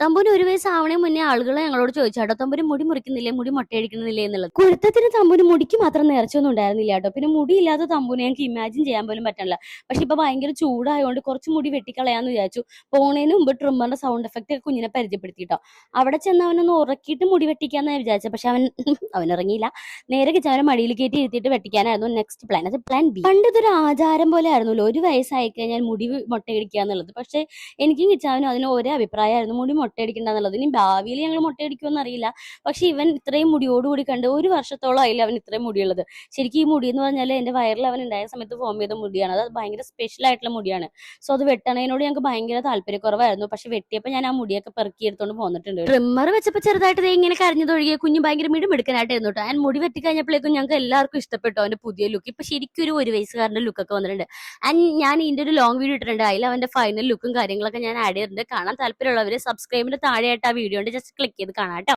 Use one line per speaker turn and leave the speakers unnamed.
തമ്പുന് 1 വയസ്സാവണേ മുന്നേ ആളുകൾ ഞങ്ങളോട് ചോദിച്ചാട്ടോ, തമ്പുന് മുടി മുറിക്കുന്നില്ലേ, മുടി മൊട്ടയടിക്കുന്നില്ലേ എന്നുള്ളത്. കുരുത്തത്തിന് തമ്പുന് മുടിക്ക് മാത്രം നേർച്ചയൊന്നും ഉണ്ടായിരുന്നില്ല കേട്ടോ. പിന്നെ മുടിയില്ലാത്ത തമ്പുനെ ഞങ്ങൾക്ക് ഇമാജിൻ ചെയ്യാൻ പോലും പറ്റണില്ല. പക്ഷെ ഇപ്പൊ ഭയങ്കര ചൂടായതുകൊണ്ട് കുറച്ച് മുടി വെട്ടിക്കളയാന്ന് വിചാരിച്ചു. പോണേന് മുമ്പ് ട്രിമ്മറിന്റെ സൗണ്ട് എഫക്റ്റ് കുഞ്ഞിനെ പരിചയപ്പെടുത്തിട്ടോ. അവിടെ ചെന്ന് അവനൊന്ന് ഉറക്കിയിട്ട് മുടി വെട്ടിക്കാന്നാ വിചാരിച്ചത്. പക്ഷെ അവൻ ഇറങ്ങിയില്ല. നേരെ കിച്ചവനെ മടിയിൽ കയറ്റി ഇരുത്തിയിട്ട് വെട്ടിക്കാനായിരുന്നു നെക്സ്റ്റ് പ്ലാൻ. അത് പ്ലാൻ ബി. പണ്ടിതൊരു ആചാരം പോലെ ആയിരുന്നല്ലോ 1 വയസ്സായി കഴിഞ്ഞാൽ മുടി മൊട്ടയടിക്കുക എന്നുള്ളത്. പക്ഷെ എനിക്കും കിച്ചാവനും അതിന് ഒരേ അഭിപ്രായമായിരുന്നു, മുടി മൊട്ടയടിക്കണ്ടെന്നുള്ളത്. ഇനി ഭാവിയിൽ ഞങ്ങൾ മൊട്ടയടിക്കുമെന്ന് അറിയില്ല. പക്ഷെ ഇവൻ ഇത്രയും മുടിയോടുകൂടി കണ്ട് 1 വർഷത്തോളം ആയില്ല അവൻ ഇത്രയും മുടിയുള്ളത്. ശരിക്കും ഈ മുടി എന്ന് പറഞ്ഞാൽ എന്റെ വയറിൽ അവൻ ഉണ്ടായ സമയത്ത് ഫോം ചെയ്ത മുടിയാണ്. അത് ഭയങ്കര സ്പെഷ്യൽ ആയിട്ടുള്ള മുടിയാണ്. സോ അത് വെട്ടണതിനോട് ഞങ്ങൾക്ക് ഭയങ്കര താല്പര്യക്കുറവായിരുന്നു. പക്ഷെ വെട്ടിയപ്പോൾ ഞാൻ ആ മുടിയൊക്കെ പെറുക്കി എടുത്തോണ്ട് പോന്നിട്ടുണ്ട്. ട്രിമ്മർ വെച്ചപ്പോൾ ചെറുതായിട്ട് ഇങ്ങനെ കരഞ്ഞതൊഴികെ കുഞ്ഞ് ഭയങ്കര മിടുമിടുക്കനായിട്ടായിരുന്നു കേട്ടോ. ഞാൻ മുടി വെട്ടി കഴിഞ്ഞപ്പോഴേക്കും ഞങ്ങൾക്ക് എല്ലാവർക്കും ഇഷ്ടപ്പെട്ടു അവന്റെ പുതിയ ലുക്ക്. ഇപ്പൊ ശരിക്കും ഒരു 1 വയസ്സുകാരന്റെ ലുക്കൊക്കെ വന്നിട്ടുണ്ട്. ആൻഡ് ഞാൻ ഇതിന്റെ ഒരു ലോങ് വീഡിയോ ഇട്ടിട്ടുണ്ട്. അതിൽ അവന്റെ ഫൈനൽ ലുക്കും കാര്യങ്ങളൊക്കെ ഞാൻ ആഡ് ചെയ്തിട്ടുണ്ട്. കാണാൻ താല്പര്യമുള്ളവര് സബ്സ്ക്രൈബിന്റെ താഴെയായിട്ട് ആ വീഡിയോ ഉണ്ട്, ജസ്റ്റ് ക്ലിക്ക് ചെയ്ത് കാണാം കേട്ടോ.